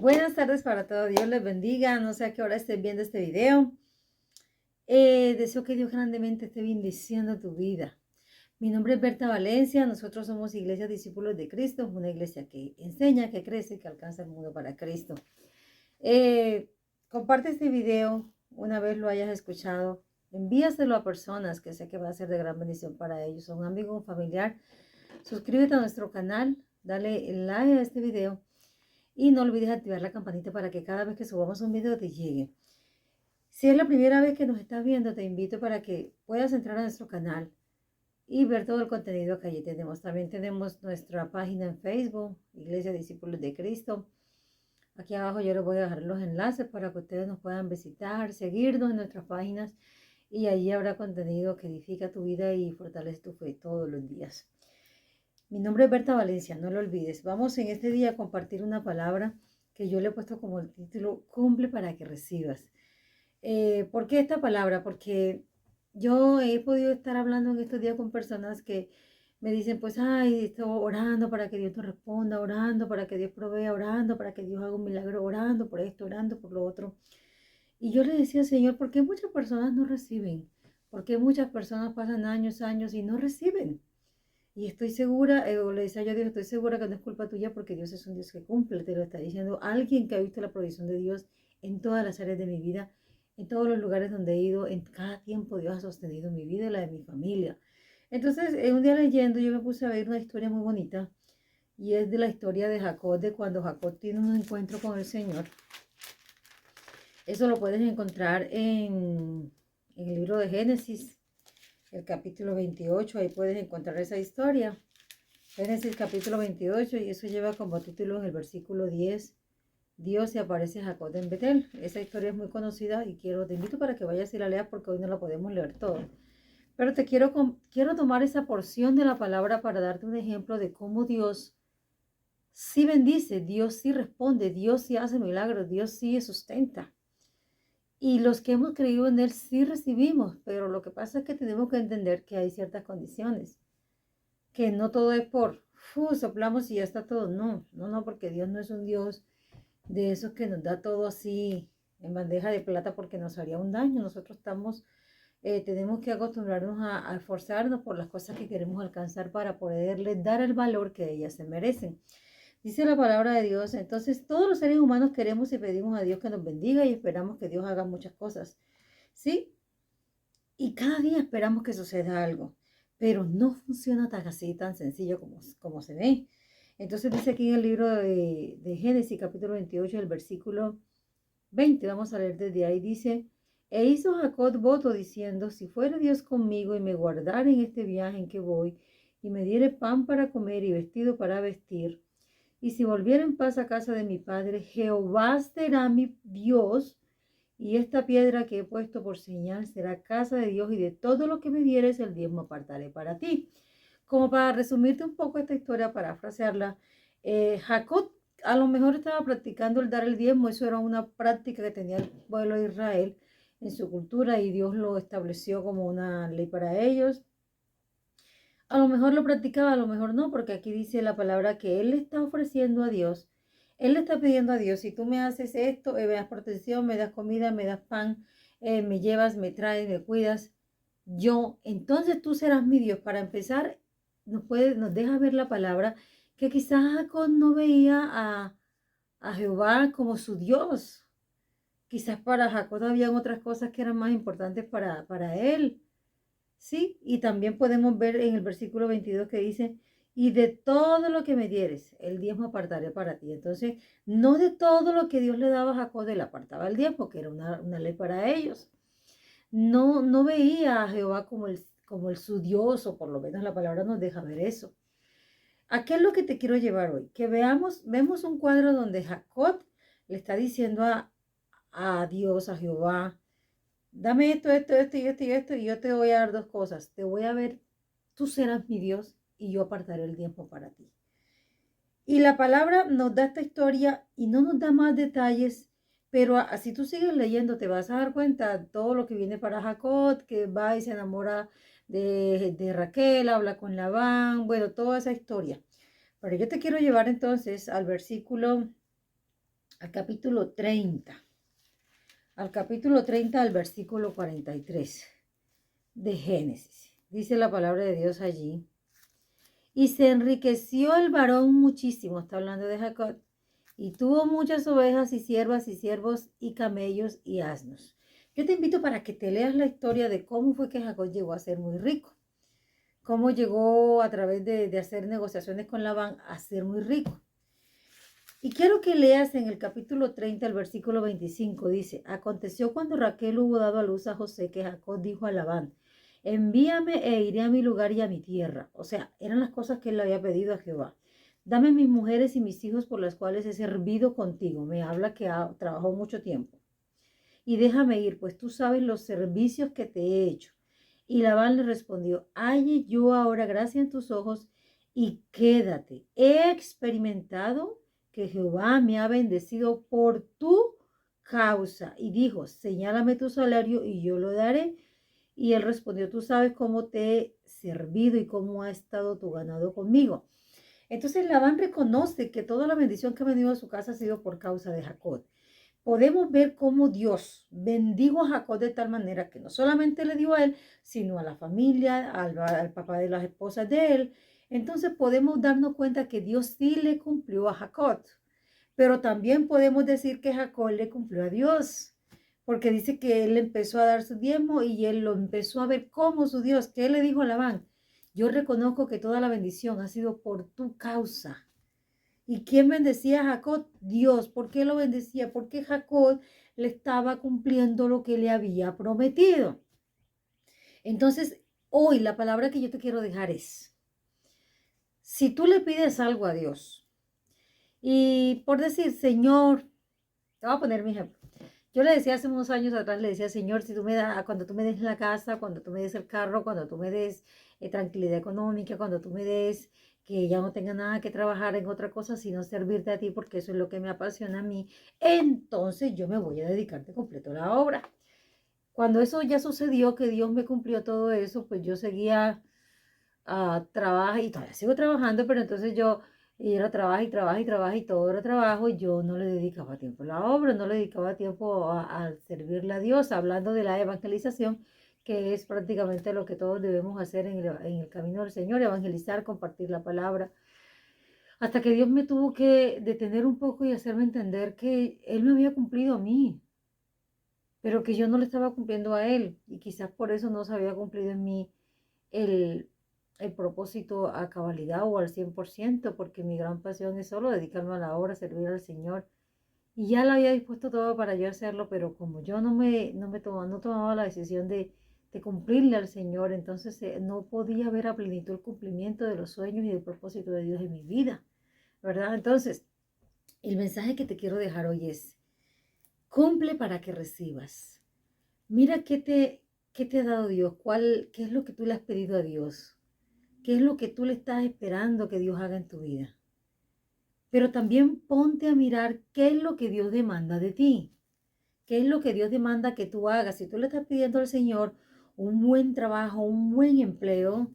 Buenas tardes para todos, Dios les bendiga, no sé a qué hora estés viendo este video. Deseo que Dios grandemente esté bendiciendo tu vida. Mi nombre es Berta Valencia, nosotros somos Iglesia Discípulos de Cristo, una iglesia que enseña, que crece, que alcanza el mundo para Cristo. Comparte este video una vez lo hayas escuchado, envíaselo a personas que sé que va a ser de gran bendición para ellos, a un amigo, un familiar. Suscríbete a nuestro canal, dale like a este video. Y no olvides activar la campanita para que cada vez que subamos un video te llegue. Si es la primera vez que nos estás viendo, te invito para que puedas entrar a nuestro canal y ver todo el contenido que allí tenemos. También tenemos nuestra página en Facebook, Iglesia Discípulos de Cristo. Aquí abajo yo les voy a dejar los enlaces para que ustedes nos puedan visitar, seguirnos en nuestras páginas y allí habrá contenido que edifica tu vida y fortalece tu fe todos los días. Mi nombre es Berta Valencia, no lo olvides. Vamos en este día a compartir una palabra que yo le he puesto como el título, cumple para que recibas. ¿Por qué esta palabra? Porque yo he podido estar hablando en estos días con personas que me dicen, pues, ay, estoy orando para que Dios te responda, orando para que Dios provea, orando para que Dios haga un milagro, orando por esto, orando por lo otro. Y yo le decía, Señor, ¿por qué muchas personas no reciben? ¿Por qué muchas personas pasan años, años y no reciben? Y estoy segura, o le decía yo a Dios, estoy segura que no es culpa tuya porque Dios es un Dios que cumple, te lo está diciendo alguien que ha visto la provisión de Dios en todas las áreas de mi vida, en todos los lugares donde he ido, en cada tiempo Dios ha sostenido mi vida y la de mi familia. Entonces, un día leyendo, yo me puse a ver una historia muy bonita y es de la historia de Jacob, de cuando Jacob tiene un encuentro con el Señor. Eso lo puedes encontrar en el libro de Génesis, el capítulo 28, ahí puedes encontrar esa historia. Génesis capítulo 28, y eso lleva como título en el versículo 10, Dios se aparece a Jacob en Betel. Esa historia es muy conocida y te invito para que vayas y la leas porque hoy no la podemos leer todo. Pero quiero tomar esa porción de la palabra para darte un ejemplo de cómo Dios sí bendice, Dios sí responde, Dios sí hace milagros, Dios sí sustenta. Y los que hemos creído en Él sí recibimos, pero lo que pasa es que tenemos que entender que hay ciertas condiciones, que no todo es por soplamos y ya está todo. No, no, no, porque Dios no es un Dios de esos que nos da todo así en bandeja de plata porque nos haría un daño. Nosotros tenemos que acostumbrarnos a esforzarnos por las cosas que queremos alcanzar para poderles dar el valor que ellas se merecen. Dice la palabra de Dios, entonces todos los seres humanos queremos y pedimos a Dios que nos bendiga y esperamos que Dios haga muchas cosas, ¿sí? Y cada día esperamos que suceda algo, pero no funciona tan así, tan sencillo como se ve. Entonces dice aquí en el libro de Génesis, capítulo 28, el versículo 20, vamos a leer desde ahí, dice, e hizo Jacob voto diciendo, si fuera Dios conmigo y me guardara en este viaje en que voy, y me diere pan para comer y vestido para vestir, y si volviera en paz a casa de mi padre, Jehová será mi Dios, y esta piedra que he puesto por señal será casa de Dios, y de todo lo que me dieres el diezmo apartaré para ti. Como para resumirte un poco esta historia, parafrasearla, Jacob a lo mejor estaba practicando el dar el diezmo, eso era una práctica que tenía el pueblo de Israel en su cultura y Dios lo estableció como una ley para ellos. A lo mejor lo practicaba, a lo mejor no, porque aquí dice la palabra que él le está ofreciendo a Dios. Él le está pidiendo a Dios, si tú me haces esto, me das protección, me das comida, me das pan, me llevas, me traes, me cuidas, entonces tú serás mi Dios. Para empezar, nos deja ver la palabra que quizás Jacob no veía a Jehová como su Dios. Quizás para Jacob habían otras cosas que eran más importantes para él. ¿Sí? Y también podemos ver en el versículo 22 que dice, y de todo lo que me dieres, el diezmo apartaré para ti. Entonces, no de todo lo que Dios le daba a Jacob, él apartaba el diezmo, que era una ley para ellos. No veía a Jehová como el su Dios, o por lo menos la palabra nos deja ver eso. ¿A qué es lo que te quiero llevar hoy? Que vemos un cuadro donde Jacob le está diciendo a Dios, a Jehová, dame esto, esto, esto y esto y esto, y yo te voy a dar dos cosas. Te voy a ver, tú serás mi Dios y yo apartaré el tiempo para ti. Y la palabra nos da esta historia y no nos da más detalles, pero así tú sigues leyendo, te vas a dar cuenta de todo lo que viene para Jacob, que va y se enamora de Raquel, habla con Labán, bueno, toda esa historia. Pero yo te quiero llevar entonces al versículo al capítulo 30. Al capítulo 30, al versículo 43 de Génesis. Dice la palabra de Dios allí. Y se enriqueció el varón muchísimo, está hablando de Jacob, y tuvo muchas ovejas y siervas y siervos y camellos y asnos. Yo te invito para que te leas la historia de cómo fue que Jacob llegó a ser muy rico, cómo llegó a través de hacer negociaciones con Labán a ser muy rico. Y quiero que leas en el capítulo 30, el versículo 25, dice, aconteció cuando Raquel hubo dado a luz a José que Jacob dijo a Labán, envíame e iré a mi lugar y a mi tierra. O sea, eran las cosas que él le había pedido a Jehová. Dame mis mujeres y mis hijos por las cuales he servido contigo. Me habla que trabajó mucho tiempo. Y déjame ir, pues tú sabes los servicios que te he hecho. Y Labán le respondió, halle yo ahora gracia en tus ojos y quédate. He experimentado que Jehová me ha bendecido por tu causa. Y dijo, señálame tu salario y yo lo daré. Y él respondió, tú sabes cómo te he servido y cómo ha estado tu ganado conmigo. Entonces Labán reconoce que toda la bendición que ha venido a su casa ha sido por causa de Jacob. Podemos ver cómo Dios bendijo a Jacob de tal manera que no solamente le dio a él, sino a la familia, al papá de las esposas de él. Entonces podemos darnos cuenta que Dios sí le cumplió a Jacob, pero también podemos decir que Jacob le cumplió a Dios, porque dice que él empezó a dar su diezmo y él lo empezó a ver como su Dios. ¿Qué le dijo a Labán? Yo reconozco que toda la bendición ha sido por tu causa. ¿Y quién bendecía a Jacob? Dios. ¿Por qué lo bendecía? Porque Jacob le estaba cumpliendo lo que le había prometido. Entonces, hoy la palabra que yo te quiero dejar es, si tú le pides algo a Dios y por decir, Señor, te voy a poner mi ejemplo. Yo le decía hace unos años atrás, le decía, Señor, si tú me das, cuando tú me des la casa, cuando tú me des el carro, cuando tú me des tranquilidad económica, cuando tú me des que ya no tenga nada que trabajar en otra cosa, sino servirte a ti, porque eso es lo que me apasiona a mí, entonces yo me voy a dedicarte completo a la obra. Cuando eso ya sucedió, que Dios me cumplió todo eso, pues yo seguía a trabajar y todavía sigo trabajando, pero entonces yo era trabajo y trabajo y trabajo y todo era trabajo y yo no le dedicaba tiempo a la obra, no le dedicaba tiempo a servirle a Dios, hablando de la evangelización, que es prácticamente lo que todos debemos hacer en el camino del Señor, evangelizar, compartir la palabra, hasta que Dios me tuvo que detener un poco y hacerme entender que Él me había cumplido a mí, pero que yo no le estaba cumpliendo a Él y quizás por eso no se había cumplido en mí el, el propósito a cabalidad o al 100%, porque mi gran pasión es solo dedicarme a la obra, servir al Señor. Y ya lo había dispuesto todo para yo hacerlo, pero como yo no tomaba la decisión de cumplirle al Señor, entonces no podía ver a plenitud el cumplimiento de los sueños y del propósito de Dios en mi vida, ¿verdad? Entonces, el mensaje que te quiero dejar hoy es, cumple para que recibas. Mira qué te ha dado Dios, qué es lo que tú le has pedido a Dios. ¿Qué es lo que tú le estás esperando que Dios haga en tu vida? Pero también ponte a mirar qué es lo que Dios demanda de ti. ¿Qué es lo que Dios demanda que tú hagas? Si tú le estás pidiendo al Señor un buen trabajo, un buen empleo,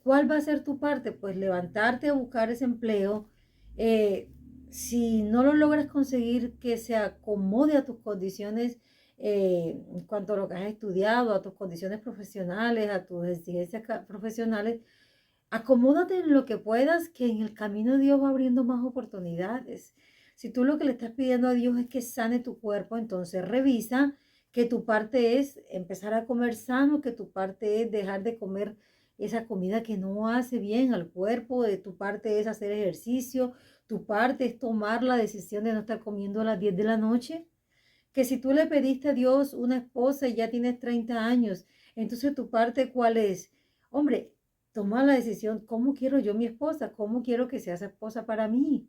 ¿cuál va a ser tu parte? Pues levantarte a buscar ese empleo. Eh, si no lo logras conseguir que se acomode a tus condiciones en cuanto a lo que has estudiado, a tus condiciones profesionales, a tus exigencias profesionales, acomódate en lo que puedas, que en el camino de Dios va abriendo más oportunidades. Si tú lo que le estás pidiendo a Dios es que sane tu cuerpo, entonces revisa que tu parte es empezar a comer sano, que tu parte es dejar de comer esa comida que no hace bien al cuerpo, de tu parte es hacer ejercicio, tu parte es tomar la decisión de no estar comiendo a las 10 de la noche. Que si tú le pediste a Dios una esposa y ya tienes 30 años, entonces tu parte, ¿cuál es? Hombre, toma la decisión, ¿cómo quiero yo mi esposa? ¿Cómo quiero que sea esa esposa para mí?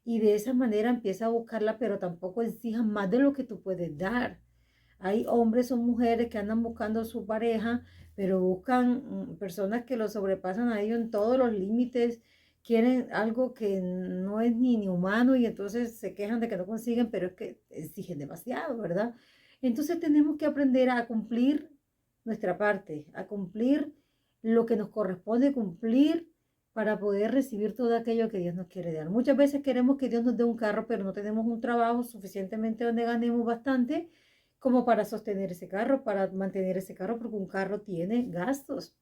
Y de esa manera empieza a buscarla, pero tampoco exijas más de lo que tú puedes dar. Hay hombres o mujeres que andan buscando a su pareja, pero buscan personas que lo sobrepasan a ellos en todos los límites, quieren algo que no es ni humano y entonces se quejan de que no consiguen, pero es que exigen demasiado, ¿verdad? Entonces tenemos que aprender a cumplir nuestra parte, a cumplir lo que nos corresponde cumplir para poder recibir todo aquello que Dios nos quiere dar. Muchas veces queremos que Dios nos dé un carro, pero no tenemos un trabajo suficientemente donde ganemos bastante como para sostener ese carro, para mantener ese carro, porque un carro tiene gastos,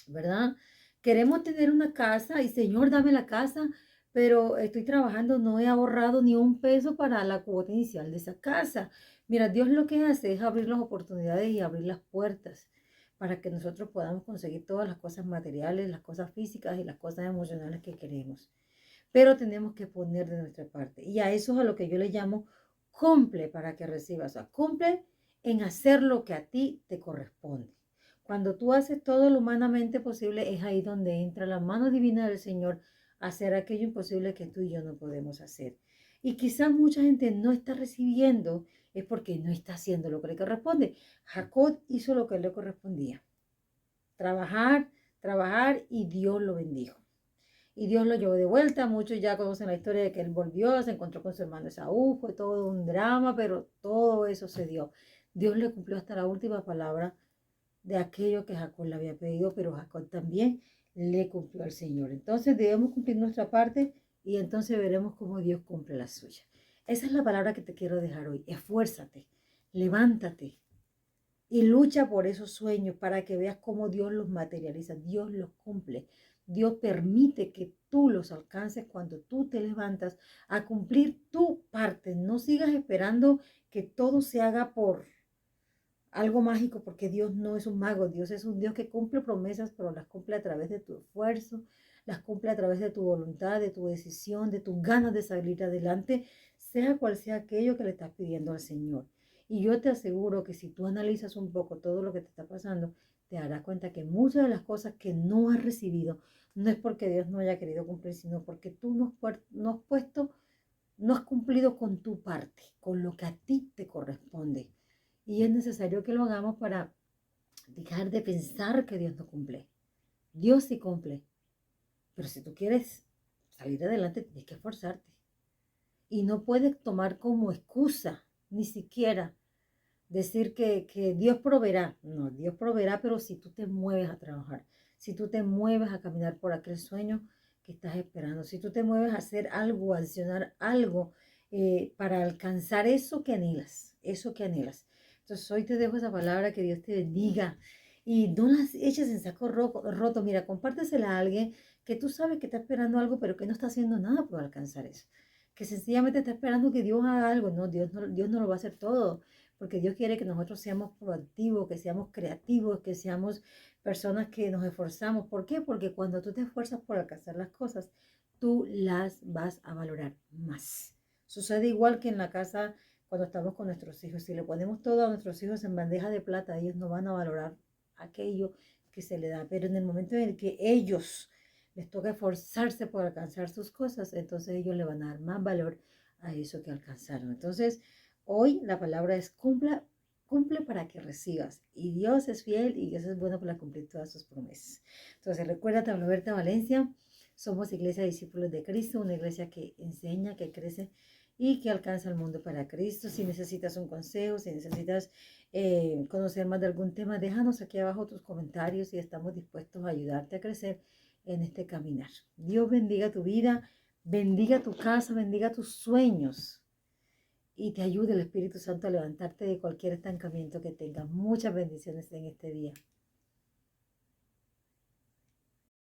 ¿verdad? Queremos tener una casa y Señor, dame la casa, pero estoy trabajando, no he ahorrado ni un peso para la cuota inicial de esa casa. Mira, Dios lo que hace es abrir las oportunidades y abrir las puertas para que nosotros podamos conseguir todas las cosas materiales, las cosas físicas y las cosas emocionales que queremos. Pero tenemos que poner de nuestra parte. Y a eso es a lo que yo le llamo cumple para que recibas. O sea, cumple en hacer lo que a ti te corresponde. Cuando tú haces todo lo humanamente posible, es ahí donde entra la mano divina del Señor a hacer aquello imposible que tú y yo no podemos hacer. Y quizás mucha gente no está recibiendo, es porque no está haciendo lo que le corresponde. Jacob hizo lo que le correspondía. Trabajar, trabajar y Dios lo bendijo. Y Dios lo llevó de vuelta. Muchos ya conocen la historia de que él volvió, se encontró con su hermano Esaú, fue todo un drama, pero todo eso se dio. Dios le cumplió hasta la última palabra de aquello que Jacob le había pedido, pero Jacob también le cumplió al Señor. Entonces debemos cumplir nuestra parte y entonces veremos cómo Dios cumple la suya. Esa es la palabra que te quiero dejar hoy. Esfuérzate, levántate y lucha por esos sueños para que veas cómo Dios los materializa, Dios los cumple. Dios permite que tú los alcances cuando tú te levantas a cumplir tu parte. No sigas esperando que todo se haga por algo mágico, porque Dios no es un mago, Dios es un Dios que cumple promesas, pero las cumple a través de tu esfuerzo, las cumple a través de tu voluntad, de tu decisión, de tus ganas de salir adelante, sea cual sea aquello que le estás pidiendo al Señor. Y yo te aseguro que si tú analizas un poco todo lo que te está pasando, te darás cuenta que muchas de las cosas que no has recibido no es porque Dios no haya querido cumplir, sino porque tú no has puesto, no has cumplido con tu parte, con lo que a ti te corresponde. Y es necesario que lo hagamos para dejar de pensar que Dios no cumple. Dios sí cumple. Pero si tú quieres salir adelante, tienes que esforzarte. Y no puedes tomar como excusa, ni siquiera decir que Dios proveerá. No, Dios proveerá, pero si tú te mueves a trabajar, si tú te mueves a caminar por aquel sueño que estás esperando, si tú te mueves a hacer algo, a adicionar algo para alcanzar eso que anhelas, eso que anhelas. Entonces hoy te dejo esa palabra, que Dios te bendiga y no las eches en saco roto. Mira, compártesela a alguien que tú sabes que está esperando algo, pero que no está haciendo nada por alcanzar eso. Que sencillamente está esperando que Dios haga algo. No, Dios no lo va a hacer todo, porque Dios quiere que nosotros seamos proactivos, que seamos creativos, que seamos personas que nos esforzamos. ¿Por qué? Porque cuando tú te esfuerzas por alcanzar las cosas, tú las vas a valorar más. Sucede igual que en la casa cuando estamos con nuestros hijos. Si le ponemos todo a nuestros hijos en bandeja de plata, ellos no van a valorar aquello que se le da. Pero en el momento en el que ellos les toca esforzarse por alcanzar sus cosas, entonces ellos le van a dar más valor a eso que alcanzaron. Entonces, hoy la palabra es cumple para que recibas. Y Dios es fiel y Dios es bueno para cumplir todas sus promesas. Entonces, recuérdate, Roberta Valencia, somos Iglesia de Discípulos de Cristo, una iglesia que enseña, que crece y que alcanza el mundo para Cristo. Si necesitas un consejo, si necesitas conocer más de algún tema, déjanos aquí abajo tus comentarios y estamos dispuestos a ayudarte a crecer en este caminar. Dios bendiga tu vida, bendiga tu casa, bendiga tus sueños y te ayude el Espíritu Santo a levantarte de cualquier estancamiento que tengas. Muchas bendiciones en este día.